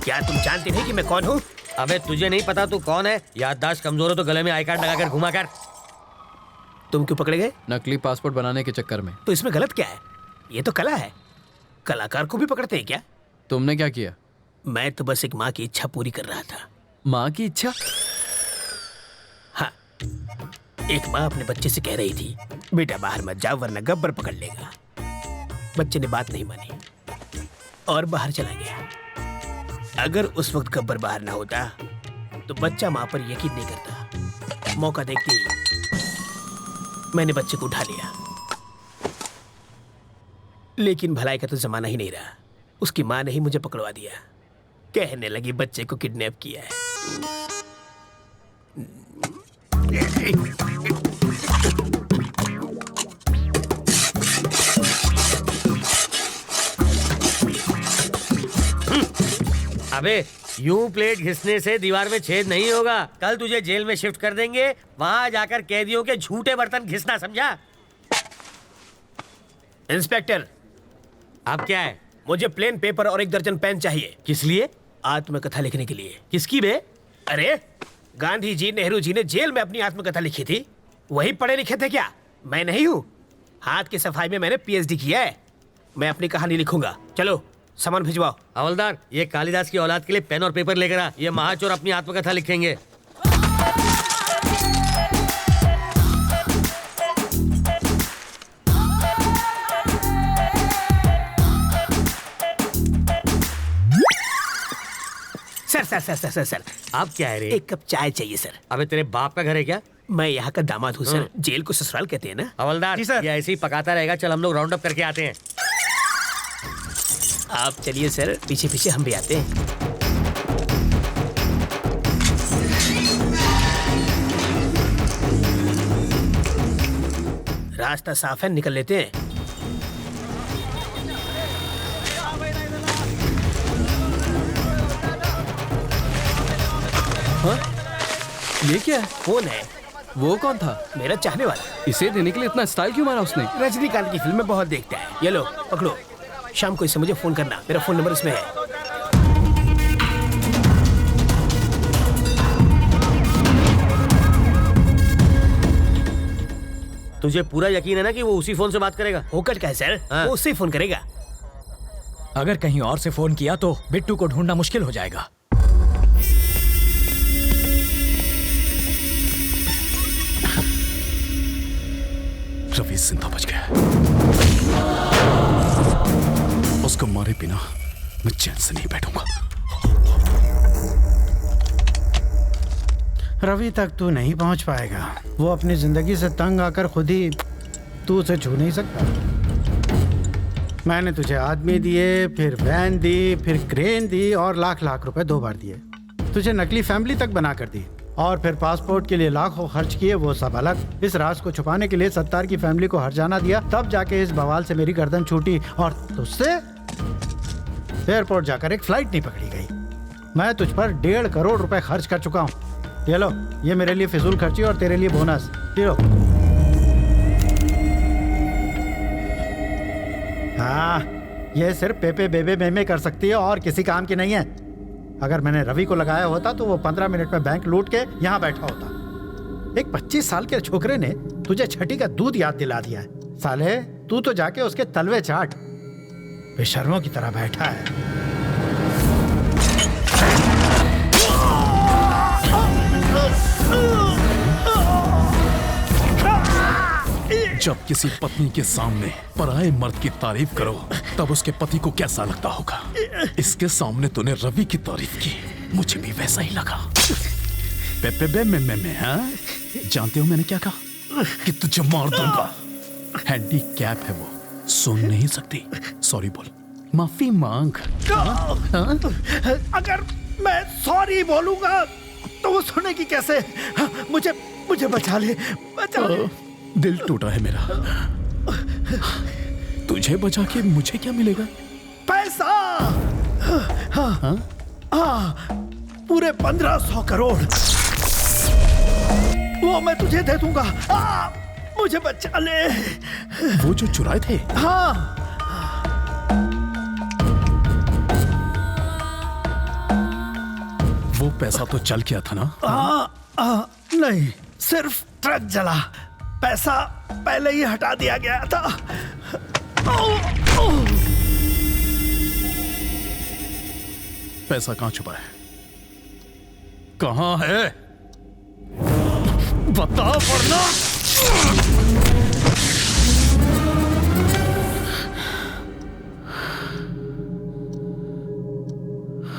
क्या तुम जानते नहीं कि मैं कौन हूँ? अबे तुझे नहीं पता तू कौन है? याददाश्त कमजोर हो तो गले में आई कार्ड लगाकर घुमा कर। तुम क्यों पकड़े गए? नकली पासपोर्ट बनाने के चक्कर में। तो इसमें गलत क्या है? ये तो कला है, कलाकार को भी पकड़ते हैं क्या? तुमने क्या किया? मैं तो बस एक माँ की इच्छा पूरी कर रहा था। माँ की इच्छा? हाँ, एक माँ अपने बच्चे से कह रही थी, बेटा बाहर मत जाओ वरना गब्बर पकड़ लेगा। बच्चे ने बात नहीं मानी और बाहर चला गया। अगर उस वक्त गब्बर बाहर ना होता तो बच्चा माँ पर यकीन नहीं करता। मौका देखते ही मैंने बच्चे को उठा लिया, लेकिन भलाई का तो जमाना ही नहीं रहा। उसकी माँ ने ही मुझे पकड़वा दिया, कहने लगी बच्चे को किडनैप किया है। अबे यूं प्लेट घिसने से दीवार में छेद नहीं होगा। कल तुझे जेल में शिफ्ट कर देंगे, वहां जाकर कैदियों के झूठे बर्तन घिसना, समझा? इंस्पेक्टर, अब क्या है? मुझे प्लेन पेपर और 1 दर्जन पेन चाहिए। किस लिए? आत्मकथा लिखने के लिए। किसकी बे? अरे गांधी जी, नेहरू जी ने जेल में अपनी आत्मकथा लिखी थी, वही पढ़े लिखे थे क्या? मैं नहीं हूँ। हाथ की सफाई में मैंने PhD किया है। मैं अपनी कहानी लिखूंगा। चलो सामान भिजवाओ। हवलदार, ये कालिदास की औलाद के लिए पेन और पेपर लेकर आ। ये महाचोर अपनी आत्मकथा लिखेंगे। सर, अब क्या है रे? 1 कप चाय चाहिए सर। अबे तेरे बाप का घर है क्या? मैं यहाँ का दामाद हूँ सर। जेल को ससुराल कहते हैं ना। हवलदार, जी सर। ये ऐसे ही पकाता रहेगा। चल हम लोग राउंड अप करके आते हैं। आप चलिए सर, पीछे पीछे हम भी आते हैं। रास्ता साफ है, निकल लेते हैं। हाँ? ये क्या है? कौन है? वो कौन था? मेरा चाहने वाला। इसे देने के लिए इतना स्टाइल क्यों मारा उसने? रजनीकांत की फिल्में बहुत देखता है। ये लो पकड़ो, शाम को इसे मुझे फोन करना। मेरा फोन नंबर इसमें है। तुझे पूरा यकीन है ना कि वो उसी फोन से बात करेगा? होकर क्या है सर? हाँ। वो उससे फोन करेगा। अगर कहीं और से फोन किया तो बिट्टू को ढूंढना मुश्किल हो जाएगा। रवि जिंदा बच गया। उसको मारे बिना मैं चैन से नहीं बैठूंगा। रवि तक तू नहीं पहुंच पाएगा। वो अपनी जिंदगी से तंग आकर खुद ही तू उसे छू नहीं सकता। मैंने तुझे आदमी दिए, फिर वैन दी, फिर क्रेन दी और लाख लाख रुपए 2 बार दिए। तुझे नकली फैमिली तक बना कर दी और फिर पासपोर्ट के लिए लाखों खर्च किए, वो सब अलग। इस राज को छुपाने के लिए सत्तार की फैमिली को हर्जाना दिया, तब जाके इस बवाल से मेरी गर्दन छूटी और तुझसे एयरपोर्ट जाकर एक फ्लाइट नहीं पकड़ी गई। मैं तुझ पर 1.5 करोड़ रुपए खर्च कर चुका हूँ। ये लो, ये मेरे लिए फिजूल खर्ची और तेरे लिए बोनस। ये लो। हाँ, ये सिर्फ पेपे बेबे मेमे कर सकती है और किसी काम की नहीं है। अगर मैंने रवि को लगाया होता तो वो 15 मिनट में बैंक लूट के यहाँ बैठा होता। एक 25 साल के छोकरे ने तुझे छठी का दूध याद दिला दिया है। साले, तू तो जाके उसके तलवे चाट। बेशर्मों की तरह बैठा है। जब किसी पत्नी के सामने पराये मर्द की तारीफ करो तब उसके पति को कैसा लगता होगा। इसके सामने तूने रवि की तारीफ की, मुझे भी वैसा ही लगा। मैं हाँ? जानते हो मैंने क्या कहा? कि तुझे मार दूंगा। हैंडीकैप है वो, सुन नहीं सकती। सॉरी बोल, माफी मांग। हाँ? अगर मैं सॉरी बोलूंगा तो वो सुनेगी कैसे? मुझे बचा ले, बचा ले। दिल टूटा है मेरा। तुझे बचा के मुझे क्या मिलेगा? पैसा। हाँ? पूरे 1500 करोड़ वो मैं तुझे दे दूंगा। मुझे बचा ले। वो जो चुराए थे? हाँ। पैसा तो चल गया था ना? नहीं, सिर्फ ट्रक जला, पैसा पहले ही हटा दिया गया था। पैसा कहाँ छुपा है? कहाँ है? बता वरना।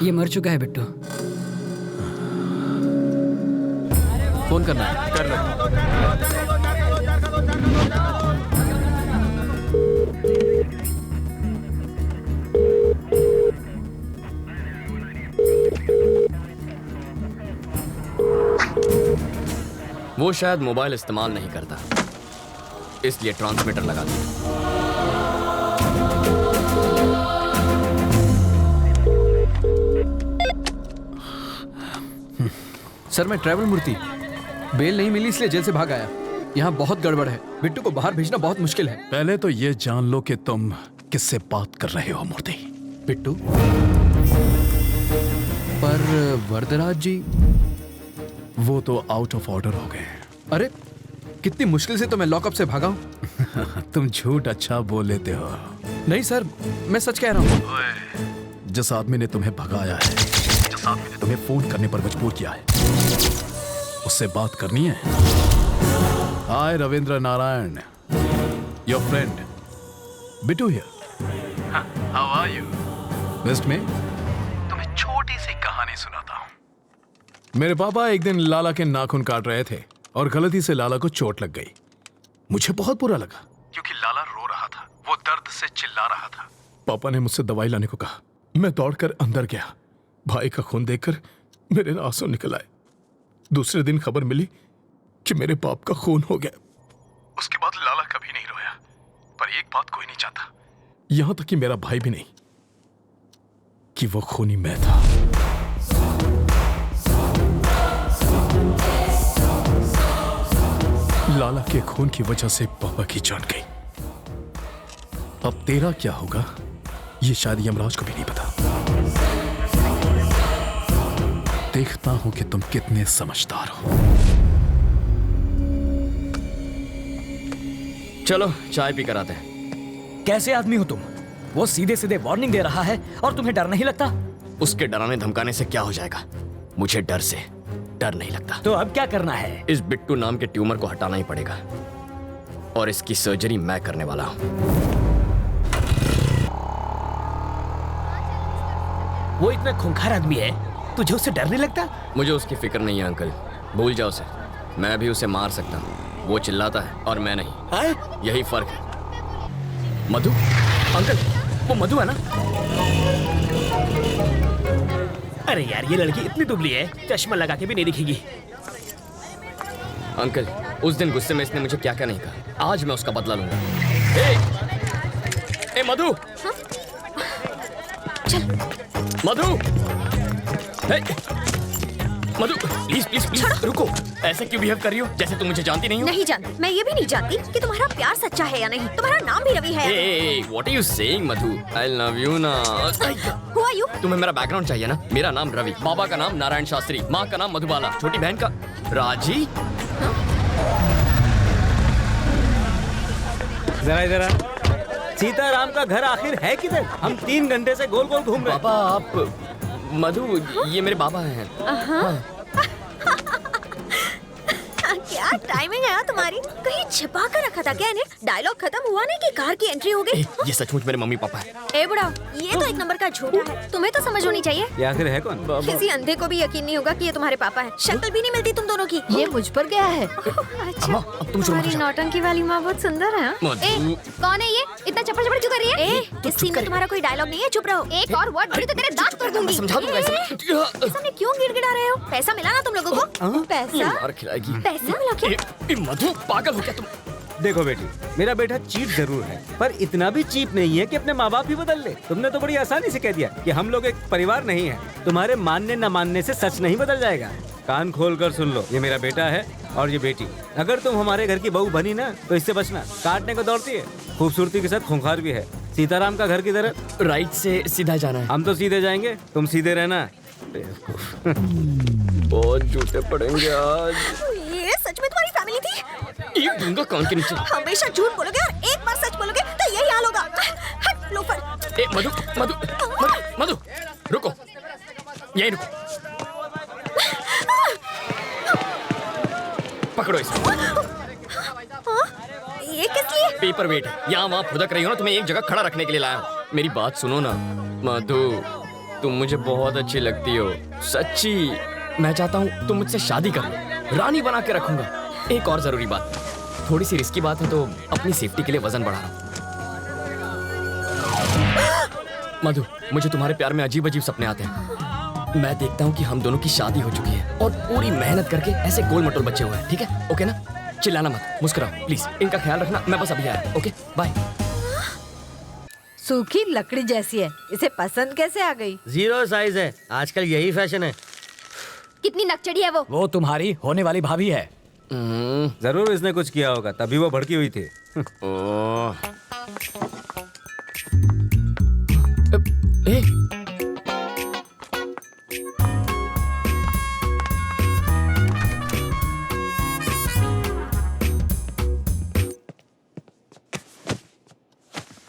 ये मर चुका है बिट्टू। फोन करना है। कर लो। वो शायद मोबाइल इस्तेमाल नहीं करता, इसलिए ट्रांसमीटर लगा दिया। सर मैं ट्रैवल मूर्ति, बेल नहीं मिली इसलिए जेल से भाग आया। यहाँ बहुत गड़बड़ है, बिट्टू को बाहर भेजना बहुत मुश्किल है। पहले तो ये जान लो कि तुम किससे बात कर रहे हो मूर्ति। बिट्टू? पर वरदराज जी? वो तो आउट ऑफ ऑर्डर हो गए। अरे कितनी मुश्किल से तो मैं लॉकअप से भागा हूँ। तुम झूठ अच्छा बोल लेते हो। नहीं सर, मैं सच कह रहा हूँ। जिस आदमी ने तुम्हें भगाया है, जिस आदमी ने तुम्हें फोन करने पर मजबूर किया है, उससे बात करनी है। Hi Ravindra Narayan, your friend Bittu here. How are you? वेस्ट में तुम्हें छोटी सी कहानी सुनाता हूं। मेरे पापा एक दिन लाला के नाखून काट रहे थे और गलती से लाला को चोट लग गई। मुझे बहुत बुरा लगा क्योंकि लाला रो रहा था, वो दर्द से चिल्ला रहा था। पापा ने मुझसे दवाई लाने को कहा। मैं दौड़कर अंदर गया। भाई का खून देखकर मेरे आंसू निकल आए। दूसरे दिन खबर मिली कि मेरे बाप का खून हो गया। उसके बाद लाला कभी नहीं रोया, पर एक बात कोई नहीं चाहता, यहां तक कि मेरा भाई भी नहीं, कि वो खूनी मैं था। लाला के खून की वजह से पापा की जान गई। अब तेरा क्या होगा ये शायद यमराज को भी नहीं पता। देखता हूं कि तुम कितने समझदार हो। चलो चाय पी कर आते हैं। कैसे आदमी हो तुम? वो सीधे सीधे वार्निंग दे रहा है और तुम्हें डर नहीं लगता? उसके डराने धमकाने से क्या हो जाएगा? मुझे डर से डर नहीं लगता। तो अब क्या करना है? इस बिट्टू नाम के ट्यूमर को हटाना ही पड़ेगा और इसकी सर्जरी मैं करने वाला हूं। वो इतना खूंखार आदमी है, तुझे उससे डर नहीं लगता? मुझे उसकी फिक्र नहीं है अंकल, भूल जाओ उसे। मैं भी उसे मार सकता हूँ, वो चिल्लाता है और मैं नहीं। आए? यही फर्क है। मधु, अंकल वो मधु है ना? अरे यार ये लड़की इतनी दुबली है, चश्मा लगा के भी नहीं दिखेगी। अंकल उस दिन गुस्से में इसने मुझे क्या क्या नहीं कहा, आज मैं उसका बदला लूंगा। ए मधु, मधु, मधु प्लीज प्लीज प्लीज रुको। ऐसे क्यों बिहेव कर रही हो जैसे तुम मुझे जानती नहीं हो? नहीं जानती। मैं ये भी नहीं जानती कि तुम्हारा प्यार सच्चा है या नहीं। तुम्हारा नाम भी रवि है। What are you saying Madhu? I love you ना। Who are you? तुम्हें मेरा बैकग्राउंड चाहिए ना? मेरा नाम रवि, बाबा का नाम नारायण शास्त्री, माँ का नाम मधुबाला, छोटी बहन का राजी। जरा सीताराम का घर आखिर है किधर? हम 3 घंटे से गोल गोल घूम रहे हैं। पापा आप मधु, ये मेरे बाबा हैं। क्या टाइमिंग है तुम्हारी? कहीं छिपा कर रखा था क्या इन्हें? डायलॉग खत्म हुआ नहीं कि कार की एंट्री हो गई। ये सचमुच मेरे मम्मी पापा है। ए बुढ़ाओ, ये तो एक नंबर का झूठा है। तुम्हें तो समझ होनी चाहिए। ये आखिर है कौन? किसी अंधे को भी यकीन नहीं होगा कि ये तुम्हारे पापा है। शक्ल भी नहीं मिलती तुम दोनों की। ये मुझ पर गया है। अच्छा, अब तुम तुम्हारी नौटंकी वाली माँ बहुत सुंदर है। मधु कौन है ये? इतना चप्पड़ चप्पड़ क्यों कर रही है? इस सीन में तुम्हारा कोई डायलॉग नहीं है, चुप रहो। एक और वर्ड बोली तो तेरे दांत तोड़ दूंगी। समझा दूंगा इसे। सामने क्यों गिड़गिड़ा रहे हो? पैसा मिला ना तुम लोगों को? पैसा? मार खिलाएगी। पैसा मिला क्या? ए मधु पागल हो क्या तुम? देखो बेटी, मेरा बेटा चीप जरूर है, पर इतना भी चीप नहीं है कि अपने माँ बाप ही बदल ले। तुमने तो बड़ी आसानी से कह दिया कि हम लोग एक परिवार नहीं है। तुम्हारे मानने न मानने से सच नहीं बदल जाएगा। कान खोल कर सुन लो, ये मेरा बेटा है और ये बेटी। अगर तुम हमारे घर की बहू बनी ना तो इससे बचना। काटने को दौड़ती है, खूबसूरती के साथ खूंखार भी है। सीताराम का घर किधर है? राइट से सीधा जाना है। हम तो सीधे जाएंगे, तुम सीधे रहना। बहुत जूते पड़ेंगे आज। ये सच में तुम्हारी फैमिली थी? एक दूंगा कान के नीचे। हमेशा झूठ बोलोगे और एक बार सच बोलोगे तो यही हाल होगा। हट लोफर। ए मधु मधु मधु मधु रुको, यही रुको। पकड़ो इसे। ये किस लिए? पेपर वेट है, यहाँ वहाँ फुदक रही हो ना, तुम्हें एक जगह खड़ा रखने के लिए लाया हूँ। मेरी बात सुनो ना मधु, तुम मुझे बहुत अच्छी लगती हो, सच्ची। मैं चाहता हूँ तुम मुझसे शादी कर लो, रानी बना के रखूंगा। एक और जरूरी बात, थोड़ी सी रिस्की बात है तो अपनी सेफ्टी के लिए वजन बढ़ा रहा हूँ। मधु, मुझे तुम्हारे प्यार में अजीब अजीब सपने आते हैं। मैं देखता हूँ कि हम दोनों की शादी हो चुकी है और पूरी मेहनत करके ऐसे गोल मटोल बच्चे हुए हैं। ठीक है? ओके ना? चिल्लाना मत, मुस्कुराओ प्लीज। इनका ख्याल रखना, मैं बस अभी आया। Okay bye. सूखी लकड़ी जैसी है, इसे पसंद कैसे आ गई? जीरो साइज है, आजकल यही फैशन है। कितनी नकचड़ी है वो तुम्हारी होने वाली भाभी है। जरूर इसने कुछ किया होगा, तभी वो भड़की हुई थी। ए,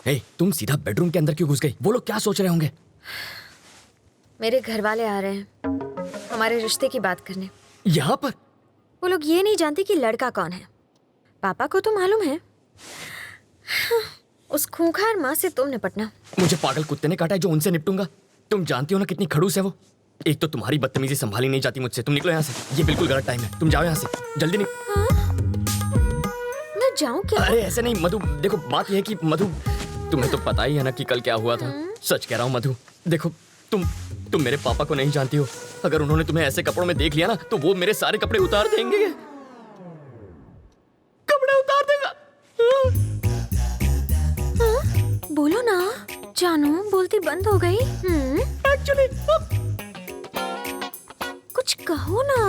ए, तुम सीधा बेडरूम के अंदर क्यों घुस गई? वो लोग क्या सोच रहे होंगे? मेरे घर वाले आ रहे हैं हमारे रिश्ते की बात करने। यहाँ पर? वो लोग ये नहीं जानते कि लड़का कौन है। पापा को तो मालूम है। उस खूंखार माँ से तुम निपटना। मुझे पागल कुत्ते ने काटा है जो उनसे निपटूंगा। तुम जानती हो ना कितनी खड़ूस है वो। एक तो तुम्हारी बदतमीजी संभाली नहीं जाती मुझसे। तुम निकलो यहाँ से, ये बिल्कुल गलत टाइम है। तुम जाओ यहाँ से, जल्दी मैं जाऊँ क्या? अरे ऐसे नहीं मधु, देखो बात यह है कि मधु, तुम्हें तो पता ही है ना कि कल क्या हुआ था। सच कह रहा हूँ मधु, देखो तुम मेरे पापा को नहीं जानती हो। अगर उन्होंने तुम्हें ऐसे कपड़ों में देख लिया ना तो वो मेरे सारे कपड़े उतार देंगे। कपड़े उतार देगा। बोलो ना जानू, बोलती बंद हो गई। एक्चुअली कुछ कहो ना।